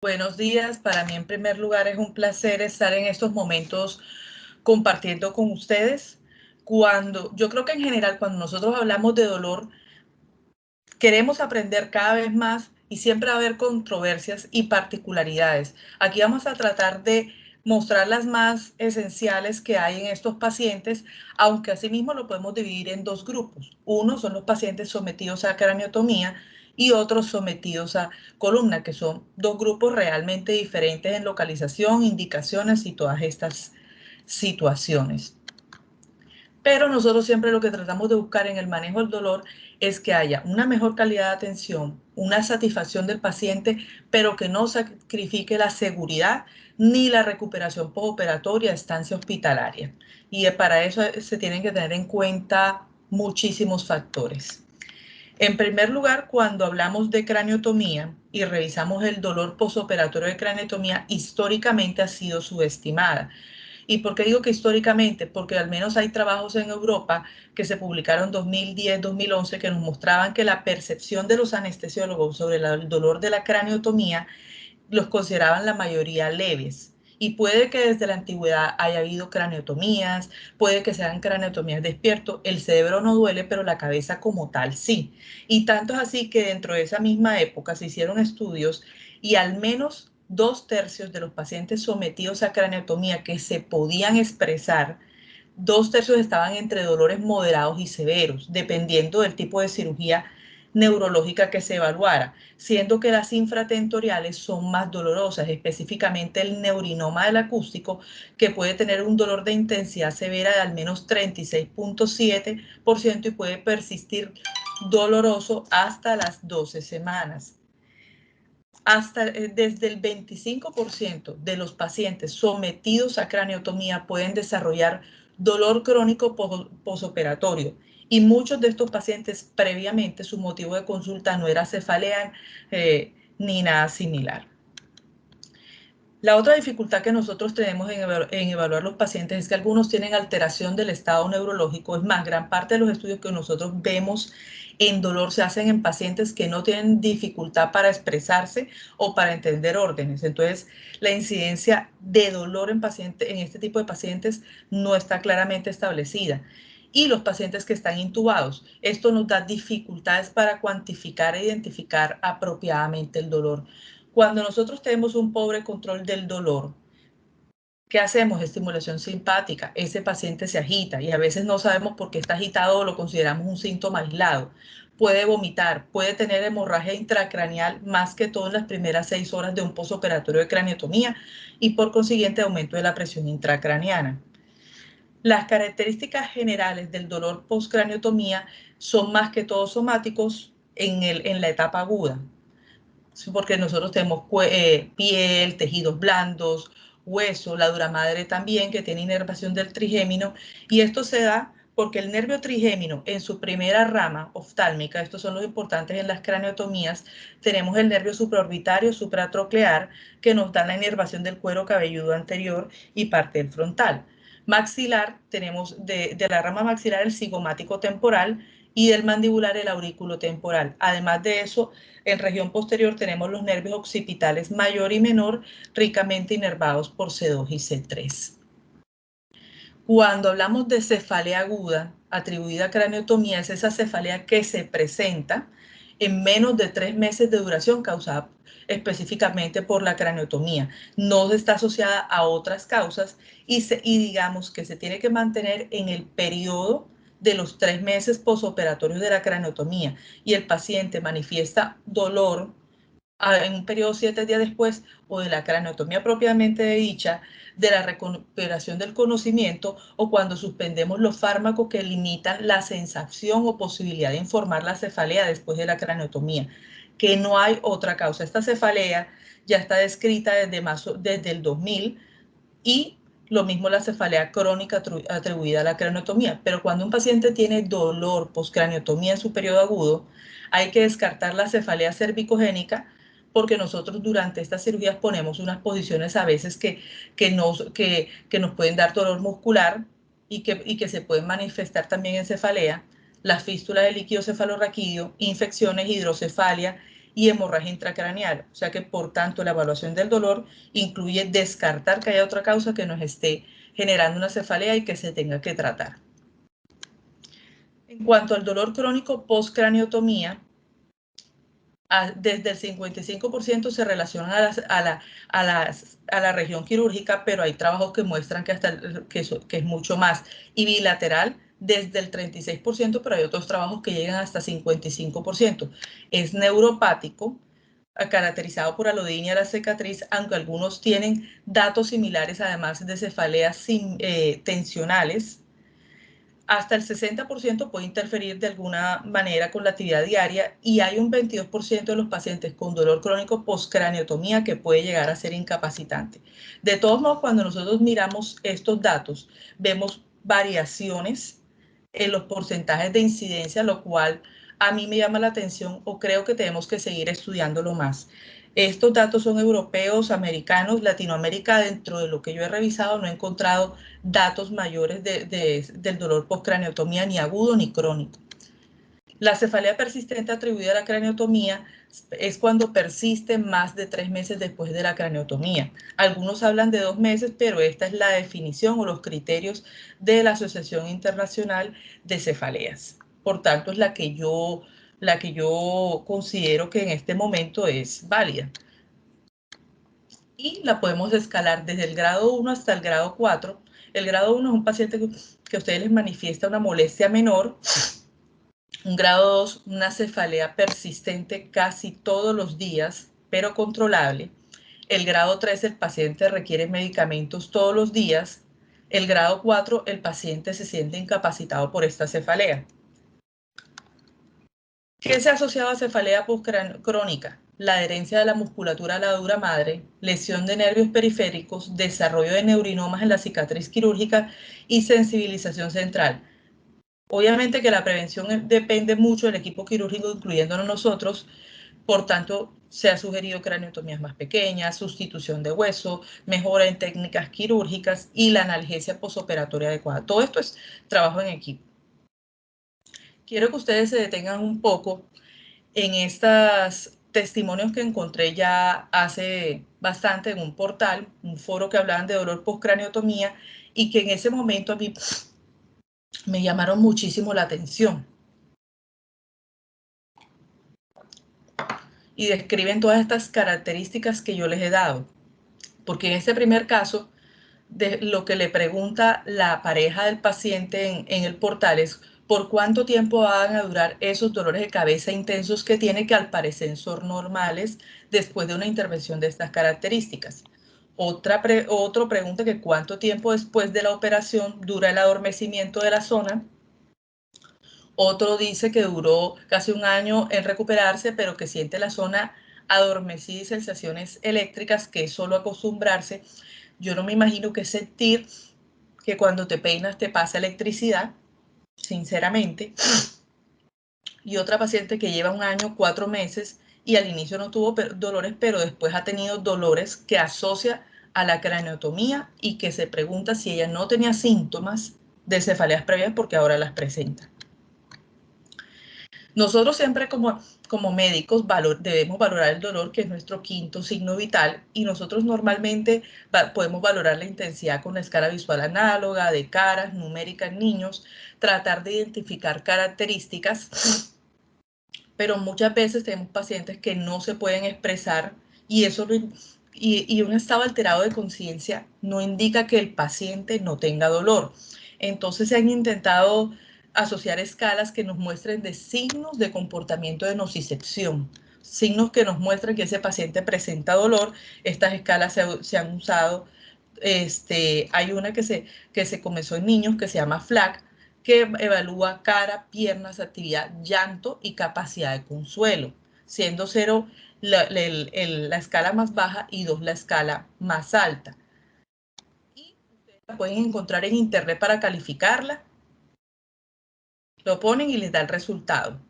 Buenos días, para mí en primer lugar es un placer estar en estos momentos compartiendo con ustedes. Yo creo que en general cuando nosotros hablamos de dolor, queremos aprender cada vez más y siempre va a haber controversias y particularidades. Aquí vamos a tratar de mostrar las más esenciales que hay en estos pacientes, aunque asimismo lo podemos dividir en dos grupos. Uno son los pacientes sometidos a craniotomía y otros sometidos a columna, que son dos grupos realmente diferentes en localización, indicaciones y todas estas situaciones. Pero nosotros siempre lo que tratamos de buscar en el manejo del dolor es que haya una mejor calidad de atención, una satisfacción del paciente, pero que no sacrifique la seguridad ni la recuperación postoperatoria, estancia hospitalaria. Y para eso se tienen que tener en cuenta muchísimos factores. En primer lugar, cuando hablamos de craniotomía y revisamos el dolor postoperatorio de craniotomía, históricamente ha sido subestimada. ¿Y por qué digo que históricamente? Porque al menos hay trabajos en Europa que se publicaron en 2010, 2011 que nos mostraban que la percepción de los anestesiólogos sobre el dolor de la craniotomía los consideraban la mayoría leves. Y puede que desde la antigüedad haya habido craniotomías, puede que sean craniotomías despierto, el cerebro no duele, pero la cabeza como tal sí. Y tanto es así que dentro de esa misma época se hicieron estudios y al menos 2/3 de los pacientes sometidos a craniotomía que se podían expresar, 2/3 estaban entre dolores moderados y severos, dependiendo del tipo de cirugía neurológica que se evaluara, siendo que las infratentoriales son más dolorosas, específicamente el neurinoma del acústico, que puede tener un dolor de intensidad severa de al menos 36.7% y puede persistir doloroso hasta las 12 semanas. Desde el 25% de los pacientes sometidos a craniotomía pueden desarrollar dolor crónico posoperatorio. Y muchos de estos pacientes previamente su motivo de consulta no era cefalea ni nada similar. La otra dificultad que nosotros tenemos en evaluar los pacientes es que algunos tienen alteración del estado neurológico. Es más, gran parte de los estudios que nosotros vemos en dolor se hacen en pacientes que no tienen dificultad para expresarse o para entender órdenes. Entonces, la incidencia de dolor en este tipo de pacientes no está claramente establecida. Y los pacientes que están intubados. Esto nos da dificultades para cuantificar e identificar apropiadamente el dolor. Cuando nosotros tenemos un pobre control del dolor, ¿qué hacemos? Estimulación simpática. Ese paciente se agita y a veces no sabemos por qué está agitado o lo consideramos un síntoma aislado. Puede vomitar, puede tener hemorragia intracraneal más que todo en las primeras 6 horas de un postoperatorio de craniotomía y por consiguiente aumento de la presión intracraneana. Las características generales del dolor postcraniotomía son más que todo somáticos en la etapa aguda, porque nosotros tenemos piel, tejidos blandos, hueso, la dura madre también, que tiene inervación del trigémino, y esto se da porque el nervio trigémino en su primera rama oftálmica, estos son los importantes en las craniotomías, tenemos el nervio supraorbitario, supratroclear, que nos da la inervación del cuero cabelludo anterior y parte del frontal. Maxilar, tenemos de la rama maxilar el cigomático temporal y del mandibular el aurículo temporal. Además de eso, en región posterior tenemos los nervios occipitales mayor y menor, ricamente inervados por C2 y C3. Cuando hablamos de cefalea aguda atribuida a craniotomía, es esa cefalea que se presenta en menos de 3 meses de duración causada específicamente por la craniotomía. No está asociada a otras causas y digamos que se tiene que mantener en el periodo de los 3 meses posoperatorios de la craniotomía y el paciente manifiesta dolor en un periodo 7 días después o de la craniotomía propiamente dicha, de la recuperación del conocimiento o cuando suspendemos los fármacos que limitan la sensación o posibilidad de informar la cefalea después de la craniotomía, que no hay otra causa. Esta cefalea ya está descrita desde el 2000 y lo mismo la cefalea crónica atribuida a la craniotomía. Pero cuando un paciente tiene dolor postcraniotomía en su periodo agudo, hay que descartar la cefalea cervicogénica porque nosotros durante estas cirugías ponemos unas posiciones a veces que nos pueden dar dolor muscular y que se pueden manifestar también en cefalea, las fístulas del líquido cefalorraquídeo, infecciones, hidrocefalia y hemorragia intracraneal. O sea que, por tanto, la evaluación del dolor incluye descartar que haya otra causa que nos esté generando una cefalea y que se tenga que tratar. En cuanto al dolor crónico postcraneotomía, desde el 55% se relacionan a la región quirúrgica, pero hay trabajos que muestran que es mucho más. Y bilateral, desde el 36%, pero hay otros trabajos que llegan hasta 55%. Es neuropático, caracterizado por alodinia a la cicatriz, aunque algunos tienen datos similares, además de cefaleas tensionales. Hasta el 60% puede interferir de alguna manera con la actividad diaria y hay un 22% de los pacientes con dolor crónico postcraneotomía que puede llegar a ser incapacitante. De todos modos, cuando nosotros miramos estos datos, vemos variaciones en los porcentajes de incidencia, lo cual a mí me llama la atención o creo que tenemos que seguir estudiándolo más. Estos datos son europeos, americanos, Latinoamérica. Dentro de lo que yo he revisado no he encontrado datos mayores del dolor postcraneotomía, ni agudo ni crónico. La cefalea persistente atribuida a la craneotomía es cuando persiste más de 3 meses después de la craneotomía. Algunos hablan de 2 meses, pero esta es la definición o los criterios de la Asociación Internacional de Cefaleas. Por tanto, es la que yo considero que en este momento es válida. Y la podemos escalar desde el grado 1 hasta el grado 4. El grado 1 es un paciente que a ustedes les manifiesta una molestia menor. Un grado 2, una cefalea persistente casi todos los días, pero controlable. El grado 3, el paciente requiere medicamentos todos los días. El grado 4, el paciente se siente incapacitado por esta cefalea. ¿Qué se ha asociado a cefalea postcrónica? La adherencia de la musculatura a la dura madre, lesión de nervios periféricos, desarrollo de neurinomas en la cicatriz quirúrgica y sensibilización central. Obviamente que la prevención depende mucho del equipo quirúrgico, incluyéndonos nosotros. Por tanto, se ha sugerido craneotomías más pequeñas, sustitución de hueso, mejora en técnicas quirúrgicas y la analgesia posoperatoria adecuada. Todo esto es trabajo en equipo. Quiero que ustedes se detengan un poco en estos testimonios que encontré ya hace bastante en un portal, un foro que hablaban de dolor postcraneotomía y que en ese momento a mí me llamaron muchísimo la atención. Y describen todas estas características que yo les he dado. Porque en este primer caso, lo que le pregunta la pareja del paciente en el portal es por cuánto tiempo van a durar esos dolores de cabeza intensos que tiene, que al parecer son normales después de una intervención de estas características. Otro pregunta que cuánto tiempo después de la operación dura el adormecimiento de la zona. Otro dice que duró casi un año en recuperarse, pero que siente la zona adormecida y sensaciones eléctricas, que es solo acostumbrarse. Yo no me imagino qué sentir que cuando te peinas te pasa electricidad, sinceramente. Y otra paciente que lleva un año, 4 meses, y al inicio no tuvo dolores, pero después ha tenido dolores que asocia a la craneotomía y que se pregunta si ella no tenía síntomas de cefaleas previas porque ahora las presenta. Nosotros siempre como médicos debemos valorar el dolor, que es nuestro quinto signo vital, y nosotros normalmente podemos valorar la intensidad con la escala visual análoga, de caras, numérica en niños, tratar de identificar características, pero muchas veces tenemos pacientes que no se pueden expresar y un estado alterado de conciencia no indica que el paciente no tenga dolor. Entonces se han intentado asociar escalas que nos muestren de signos de comportamiento de nocicepción, signos que nos muestran que ese paciente presenta dolor. Estas escalas se han usado. Hay una que se comenzó en niños que se llama FLAC, que evalúa cara, piernas, actividad, llanto y capacidad de consuelo, siendo 0 la escala más baja y 2 la escala más alta. Y ustedes la pueden encontrar en internet para calificarla. Lo ponen y les da el resultado.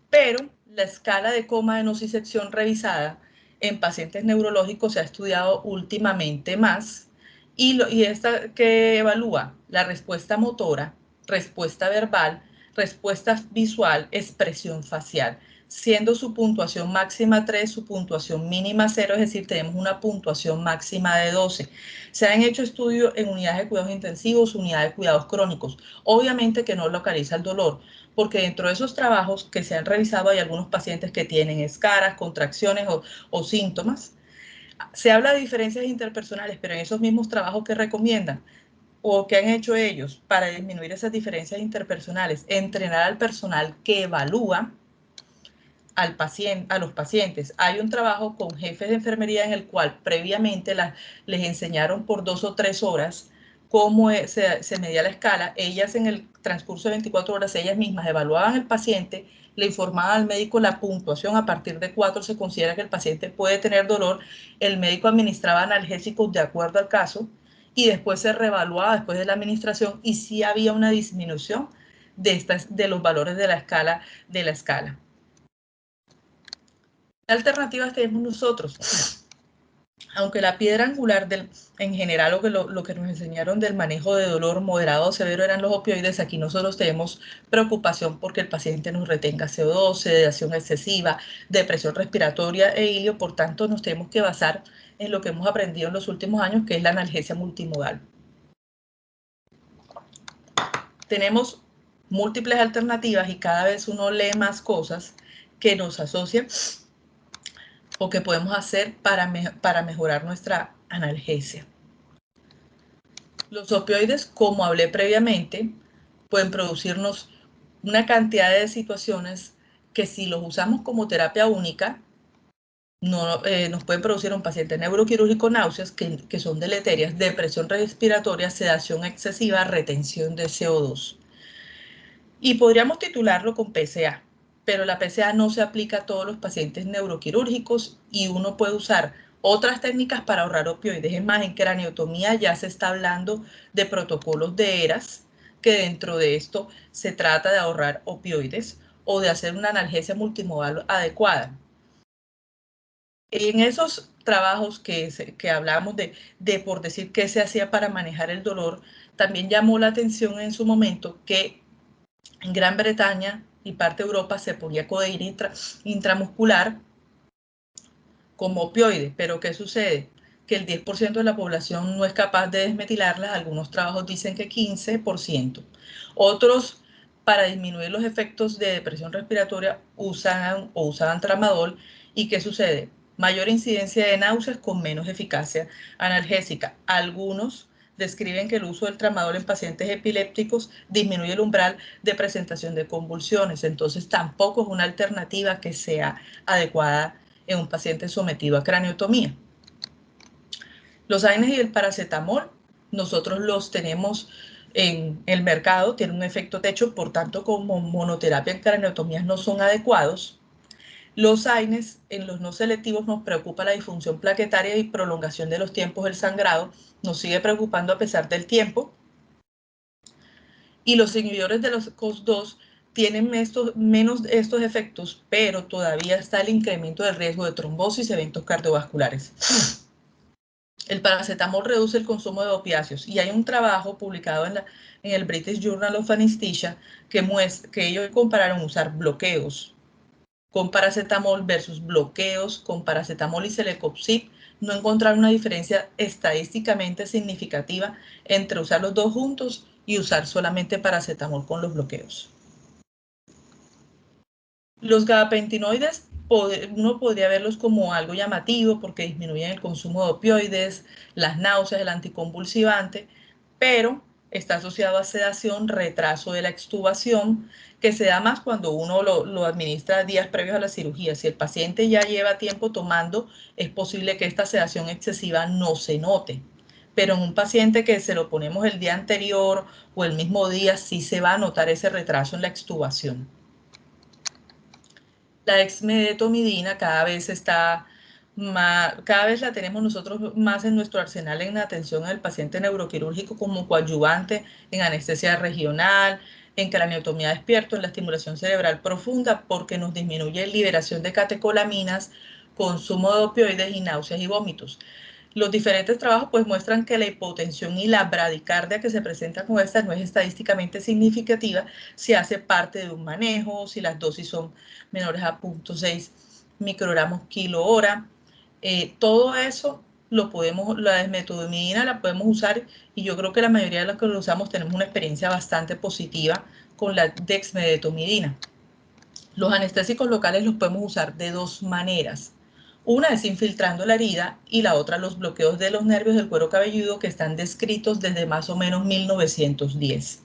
Pero la escala de coma de nocicepción revisada en pacientes neurológicos se ha estudiado últimamente más, y esta que evalúa la respuesta motora, respuesta verbal, respuesta visual, expresión facial. siendo su puntuación máxima 3, su puntuación mínima 0, es decir, tenemos una puntuación máxima de 12. Se han hecho estudios en unidades de cuidados intensivos, unidades de cuidados crónicos. Obviamente que no localiza el dolor, porque dentro de esos trabajos que se han revisado hay algunos pacientes que tienen escaras, contracciones o síntomas. Se habla de diferencias interpersonales, pero en esos mismos trabajos que recomiendan o que han hecho ellos para disminuir esas diferencias interpersonales, entrenar al personal que evalúa al paciente, a los pacientes. Hay un trabajo con jefes de enfermería en el cual previamente les enseñaron por 2 o 3 horas cómo se medía la escala. Ellas en el transcurso de 24 horas, ellas mismas evaluaban al paciente, le informaban al médico la puntuación. A partir de 4 se considera que el paciente puede tener dolor. El médico administraba analgésicos de acuerdo al caso y después se reevaluaba después de la administración y sí había una disminución de los valores de la escala. ¿Qué alternativas tenemos nosotros? Aunque la piedra angular en general lo que nos enseñaron del manejo de dolor moderado o severo eran los opioides, aquí nosotros tenemos preocupación porque el paciente nos retenga CO2, sedación excesiva, depresión respiratoria e hilio. Por tanto, nos tenemos que basar en lo que hemos aprendido en los últimos años, que es la analgesia multimodal. Tenemos múltiples alternativas y cada vez uno lee más cosas que nos asocian o que podemos hacer para mejorar nuestra analgesia. Los opioides, como hablé previamente, pueden producirnos una cantidad de situaciones que si los usamos como terapia única, nos pueden producir un paciente neuroquirúrgico náuseas que son deleterias, depresión respiratoria, sedación excesiva, retención de CO2. Y podríamos titularlo con PCA, pero la PCA no se aplica a todos los pacientes neuroquirúrgicos y uno puede usar otras técnicas para ahorrar opioides. Es más, en craniotomía ya se está hablando de protocolos de ERAS, que dentro de esto se trata de ahorrar opioides o de hacer una analgesia multimodal adecuada. En esos trabajos que hablamos de por decir qué se hacía para manejar el dolor, también llamó la atención en su momento que en Gran Bretaña y parte de Europa se ponía codeína intramuscular como opioide, pero ¿qué sucede? Que el 10% de la población no es capaz de desmetilarla. Algunos trabajos dicen que 15%. Otros, para disminuir los efectos de depresión respiratoria, usaban tramadol. ¿Y qué sucede? Mayor incidencia de náuseas con menos eficacia analgésica. Algunos describen que el uso del tramadol en pacientes epilépticos disminuye el umbral de presentación de convulsiones. Entonces tampoco es una alternativa que sea adecuada en un paciente sometido a craniotomía. Los AINES y el paracetamol, nosotros los tenemos en el mercado, tienen un efecto techo, por tanto, como monoterapia en craniotomías no son adecuados. Los AINES en los no selectivos nos preocupa la disfunción plaquetaria y prolongación de los tiempos del sangrado, nos sigue preocupando a pesar del tiempo. Y los inhibidores de los COX-2 tienen menos estos efectos, pero todavía está el incremento del riesgo de trombosis y eventos cardiovasculares. El paracetamol reduce el consumo de opiáceos y hay un trabajo publicado en el British Journal of Anesthesia que muestra que ellos compararon usar bloqueos con paracetamol versus bloqueos con paracetamol y celecoxib. No encontraron una diferencia estadísticamente significativa entre usar los dos juntos y usar solamente paracetamol con los bloqueos. Los gabapentinoides, uno podría verlos como algo llamativo porque disminuyen el consumo de opioides, las náuseas, el anticonvulsivante, pero está asociado a sedación, retraso de la extubación, que se da más cuando uno lo administra días previos a la cirugía. Si el paciente ya lleva tiempo tomando, es posible que esta sedación excesiva no se note. Pero en un paciente que se lo ponemos el día anterior o el mismo día, sí se va a notar ese retraso en la extubación. La dexmedetomidina cada vez la tenemos nosotros más en nuestro arsenal en atención al paciente neuroquirúrgico como coadyuvante en anestesia regional, en craniotomía despierto, en la estimulación cerebral profunda, porque nos disminuye la liberación de catecolaminas, consumo de opioides y náuseas y vómitos. Los diferentes trabajos pues muestran que la hipotensión y la bradicardia que se presenta con esta no es estadísticamente significativa si hace parte de un manejo, si las dosis son menores a 0.6 microgramos kilo hora. Todo eso la desmetomidina la podemos usar y yo creo que la mayoría de los que lo usamos tenemos una experiencia bastante positiva con la dexmedetomidina. Los anestésicos locales los podemos usar de dos maneras. Una es infiltrando la herida y la otra los bloqueos de los nervios del cuero cabelludo que están descritos desde más o menos 1910.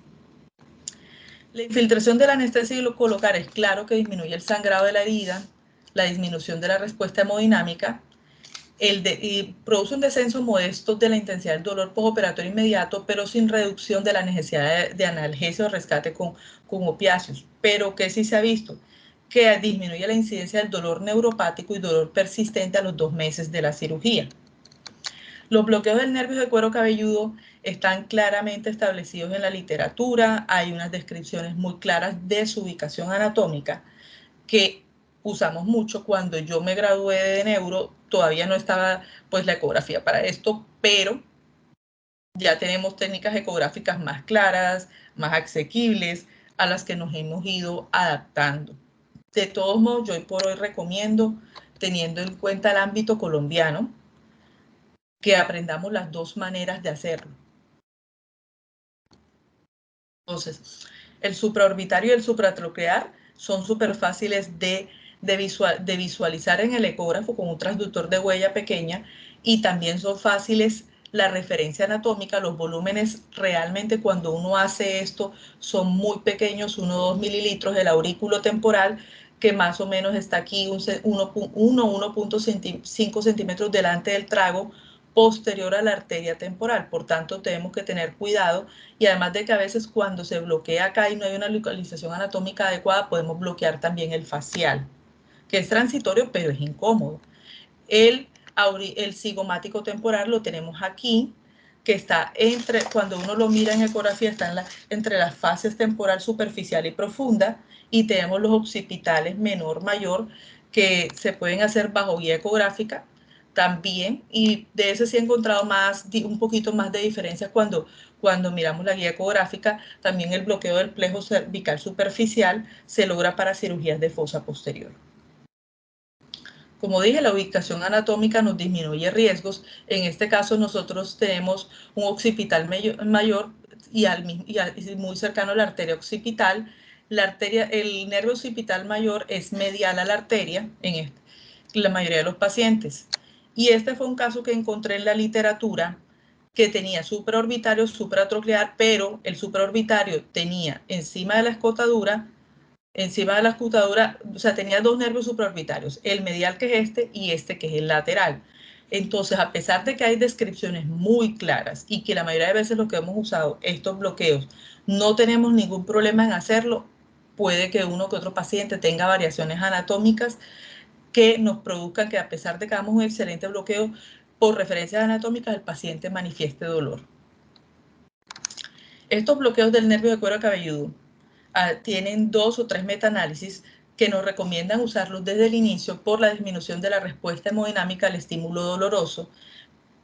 La infiltración del anestésico local es claro que disminuye el sangrado de la herida, la disminución de la respuesta hemodinámica, y produce un descenso modesto de la intensidad del dolor postoperatorio inmediato, pero sin reducción de la necesidad de analgesia o rescate con opiáceos. Pero ¿qué sí se ha visto? Que disminuye la incidencia del dolor neuropático y dolor persistente a los 2 meses de la cirugía. Los bloqueos del nervio del cuero cabelludo están claramente establecidos en la literatura, hay unas descripciones muy claras de su ubicación anatómica que usamos mucho. Cuando yo me gradué de neuro, todavía no estaba pues la ecografía para esto, pero ya tenemos técnicas ecográficas más claras, más asequibles, a las que nos hemos ido adaptando. De todos modos, yo hoy por hoy recomiendo, teniendo en cuenta el ámbito colombiano, que aprendamos las dos maneras de hacerlo. Entonces, el supraorbitario y el supratroquear son súper fáciles de visualizar en el ecógrafo con un transductor de huella pequeña, y también son fáciles la referencia anatómica. Los volúmenes realmente cuando uno hace esto son muy pequeños, 1 o 2 mililitros. El aurículo temporal, que más o menos está aquí 1.5 centímetros delante del trago posterior a la arteria temporal. Por tanto, tenemos que tener cuidado, y además de que a veces cuando se bloquea acá y no hay una localización anatómica adecuada, podemos bloquear también el facial, que es transitorio pero es incómodo. El cigomático temporal lo tenemos aquí, que está cuando uno lo mira en ecografía, está entre las fases temporal superficial y profunda, y tenemos los occipitales menor, mayor, que se pueden hacer bajo guía ecográfica también, y de ese sí he encontrado un poquito más de diferencia cuando miramos la guía ecográfica. También el bloqueo del plejo cervical superficial se logra para cirugías de fosa posterior. Como dije, la ubicación anatómica nos disminuye riesgos. En este caso nosotros tenemos un occipital mayor y muy cercano a la arteria occipital. El nervio occipital mayor es medial a la arteria en la mayoría de los pacientes. Y este fue un caso que encontré en la literatura, que tenía supraorbitario, supratroclear, pero el supraorbitario tenía encima de la escotadura, o sea, tenía dos nervios supraorbitarios, el medial, que es y este que es el lateral. Entonces, a pesar de que hay descripciones muy claras y que la mayoría de veces lo que hemos usado estos bloqueos no tenemos ningún problema en hacerlo, puede que uno que otro paciente tenga variaciones anatómicas que nos produzcan que, a pesar de que hagamos un excelente bloqueo por referencias anatómicas, el paciente manifieste dolor. Estos bloqueos del nervio de cuero cabelludo tienen 2 o 3 metaanálisis que nos recomiendan usarlos desde el inicio por la disminución de la respuesta hemodinámica al estímulo doloroso,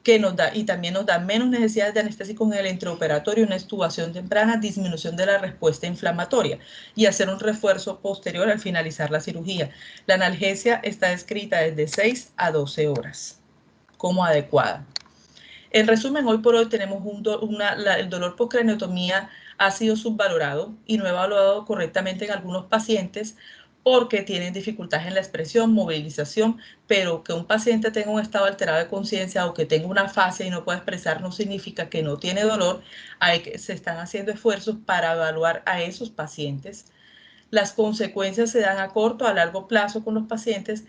y también nos da menos necesidad de anestésicos en el intraoperatorio, una extubación temprana, disminución de la respuesta inflamatoria y hacer un refuerzo posterior al finalizar la cirugía. La analgesia está descrita desde 6 a 12 horas como adecuada. En resumen, hoy por hoy tenemos el dolor postcraneotomía ha sido subvalorado y no evaluado correctamente en algunos pacientes porque tienen dificultades en la expresión, movilización, pero que un paciente tenga un estado alterado de conciencia o que tenga una fascia y no pueda expresar no significa que no tiene dolor. Se están haciendo esfuerzos para evaluar a esos pacientes. Las consecuencias se dan a corto, a largo plazo con los pacientes,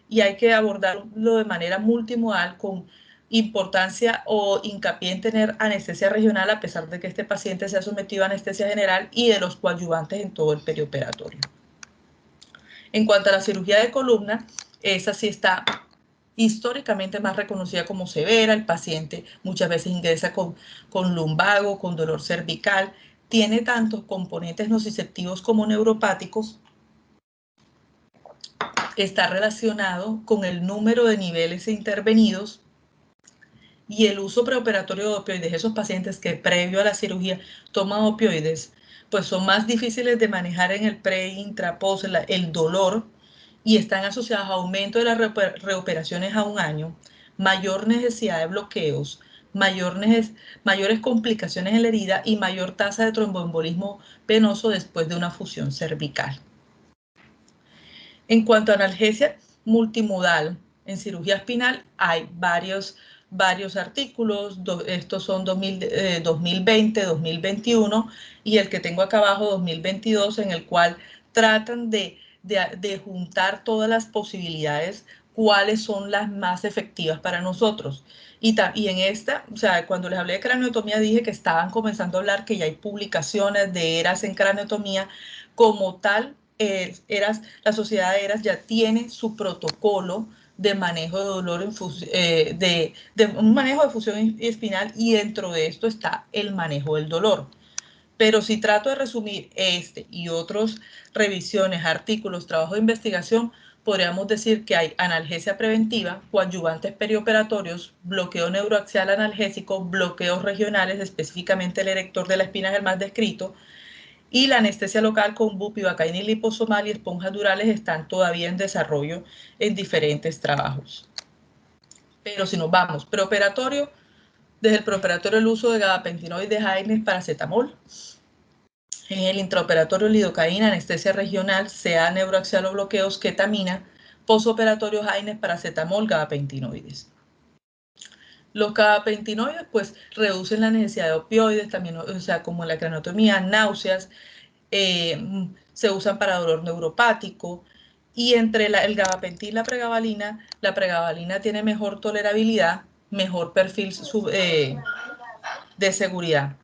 y hay que abordarlo de manera multimodal, con importancia o hincapié en tener anestesia regional, a pesar de que este paciente sea sometido a anestesia general, y de los coadyuvantes en todo el perioperatorio. En cuanto a la cirugía de columna, esa sí está históricamente más reconocida como severa. El paciente muchas veces ingresa con lumbago, con dolor cervical, tiene tantos componentes nociceptivos como neuropáticos. Está relacionado con el número de niveles intervenidos y el uso preoperatorio de opioides, esos pacientes que previo a la cirugía toman opioides, pues son más difíciles de manejar en el pre, intra, post, el dolor, y están asociados a aumento de las reoperaciones a un año, mayor necesidad de bloqueos, mayores complicaciones en la herida y mayor tasa de tromboembolismo venoso después de una fusión cervical. En cuanto a analgesia multimodal en cirugía espinal, hay varios artículos, estos son 2020, 2021 y el que tengo acá abajo 2022, en el cual tratan de juntar todas las posibilidades, cuáles son las más efectivas para nosotros. Y en esta, o sea, cuando les hablé de craneotomía dije que estaban comenzando a hablar que ya hay publicaciones de ERAS en craneotomía como tal. La sociedad de ERAS ya tiene su protocolo de manejo de dolor de un manejo de fusión espinal, y dentro de esto está el manejo del dolor. Pero si trato de resumir este y otros revisiones, artículos, trabajo de investigación, podríamos decir que hay analgesia preventiva, coadyuvantes perioperatorios, bloqueo neuroaxial analgésico, bloqueos regionales, específicamente el erector de la espina es el más descrito, y la anestesia local con bupivacaína y liposomal y esponjas durales están todavía en desarrollo en diferentes trabajos. Pero si nos vamos, preoperatorio, desde el preoperatorio el uso de gabapentinoides, AINES, paracetamol. En el intraoperatorio lidocaína, anestesia regional, sea neuroaxial o bloqueos, ketamina. Posoperatorio, AINES, paracetamol, gabapentinoides. Los gabapentinoides pues reducen la necesidad de opioides, también, o sea, como la craneotomía, náuseas, se usan para dolor neuropático, y entre el gabapentin y la pregabalina tiene mejor tolerabilidad, mejor perfil de seguridad.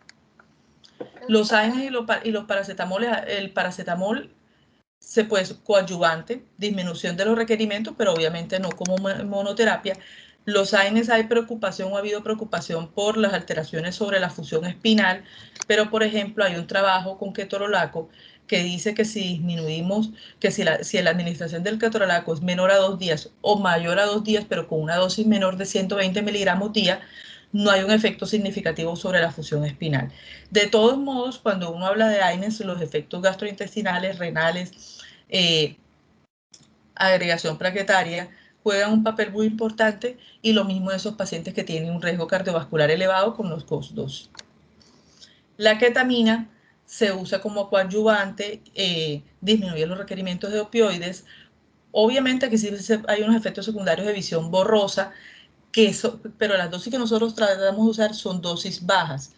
Los AINES y los paracetamoles, el paracetamol se puede coadyuvante, disminución de los requerimientos, pero obviamente no como monoterapia. Los AINES hay preocupación o ha habido preocupación por las alteraciones sobre la fusión espinal, pero por ejemplo hay un trabajo con ketorolaco que dice que si disminuimos, que si la administración del ketorolaco es menor a 2 días o mayor a 2 días, pero con una dosis menor de 120 miligramos día, no hay un efecto significativo sobre la fusión espinal. De todos modos, cuando uno habla de AINES, los efectos gastrointestinales, renales, agregación plaquetaria, juegan un papel muy importante, y lo mismo de esos pacientes que tienen un riesgo cardiovascular elevado con los COX-2. La ketamina se usa como coadyuvante, disminuye los requerimientos de opioides. Obviamente aquí sí hay unos efectos secundarios de visión borrosa, pero las dosis que nosotros tratamos de usar son dosis bajas.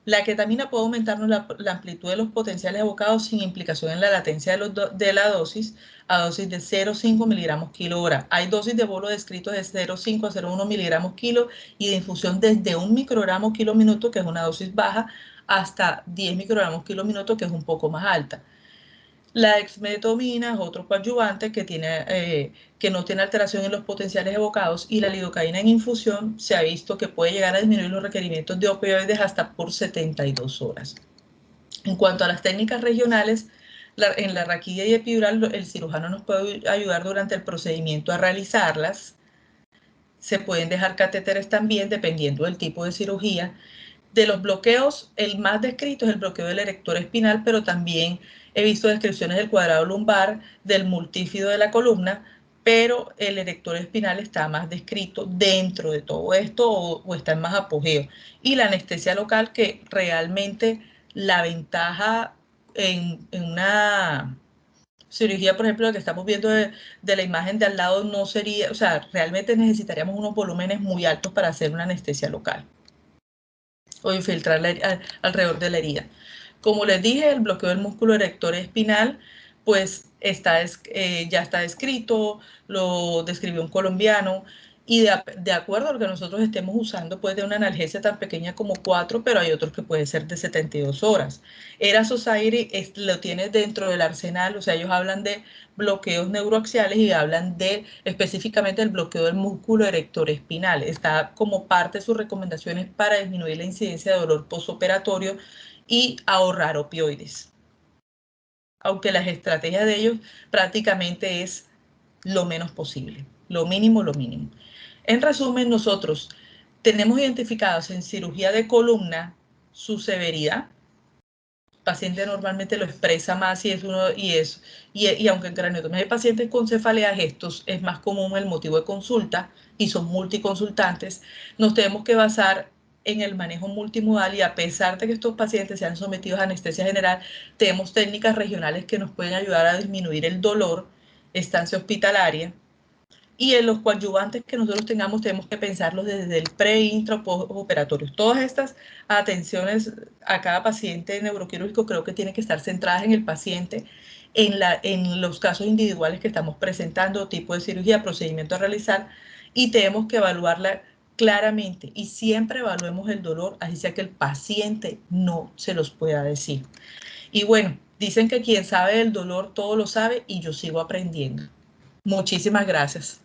La ketamina puede aumentarnos la amplitud de los potenciales evocados sin implicación en la latencia de la dosis, a dosis de 0,5 miligramos kilo hora. Hay dosis de bolo descritos de 0,5 a 0,1 miligramos kilo, y de infusión desde 1 microgramo kilo minuto, que es una dosis baja, hasta 10 microgramos kilo minuto, que es un poco más alta. La dexmedetomina es otro coadyuvante que no tiene alteración en los potenciales evocados, y la lidocaína en infusión se ha visto que puede llegar a disminuir los requerimientos de opioides hasta por 72 horas. En cuanto a las técnicas regionales, en la raquidia y epidural, el cirujano nos puede ayudar durante el procedimiento a realizarlas. Se pueden dejar catéteres también, dependiendo del tipo de cirugía. De los bloqueos, el más descrito es el bloqueo del erector espinal, pero también he visto descripciones del cuadrado lumbar, del multífido de la columna, pero el erector espinal está más descrito dentro de todo esto, o está en más apogeo. Y la anestesia local, que realmente la ventaja en una cirugía, por ejemplo, la que estamos viendo de la imagen de al lado, no sería, o sea, realmente necesitaríamos unos volúmenes muy altos para hacer una anestesia local o infiltrar alrededor de la herida. Como les dije, el bloqueo del músculo erector espinal, pues ya está descrito, lo describió un colombiano, y de acuerdo a lo que nosotros estemos usando, puede tener una analgesia tan pequeña como 4, pero hay otros que puede ser de 72 horas. ERA Society lo tiene dentro del arsenal, o sea, ellos hablan de bloqueos neuroaxiales y hablan específicamente del bloqueo del músculo erector espinal. Está como parte de sus recomendaciones para disminuir la incidencia de dolor postoperatorio y ahorrar opioides. Aunque las estrategias de ellos prácticamente es lo menos posible, lo mínimo, lo mínimo. En resumen, nosotros Tenemos identificados en cirugía de columna su severidad. El paciente normalmente lo expresa más y aunque en craneotomía hay pacientes con cefaleas, estos es más común el motivo de consulta y son multiconsultantes. Nos tenemos que basar en el manejo multimodal y a pesar de que estos pacientes sean sometidos a anestesia general, tenemos técnicas regionales que nos pueden ayudar a disminuir el dolor, estancia hospitalaria. Y en los coadyuvantes que nosotros tengamos, tenemos que pensarlos desde el pre, intra, postoperatorio. Todas estas atenciones a cada paciente neuroquirúrgico creo que tienen que estar centradas en el paciente, en los casos individuales que estamos presentando, tipo de cirugía, procedimiento a realizar, y tenemos que evaluarla claramente. Y siempre evaluemos el dolor, así sea que el paciente no se los pueda decir. Y bueno, dicen que quien sabe del dolor todo lo sabe y yo sigo aprendiendo. Muchísimas gracias.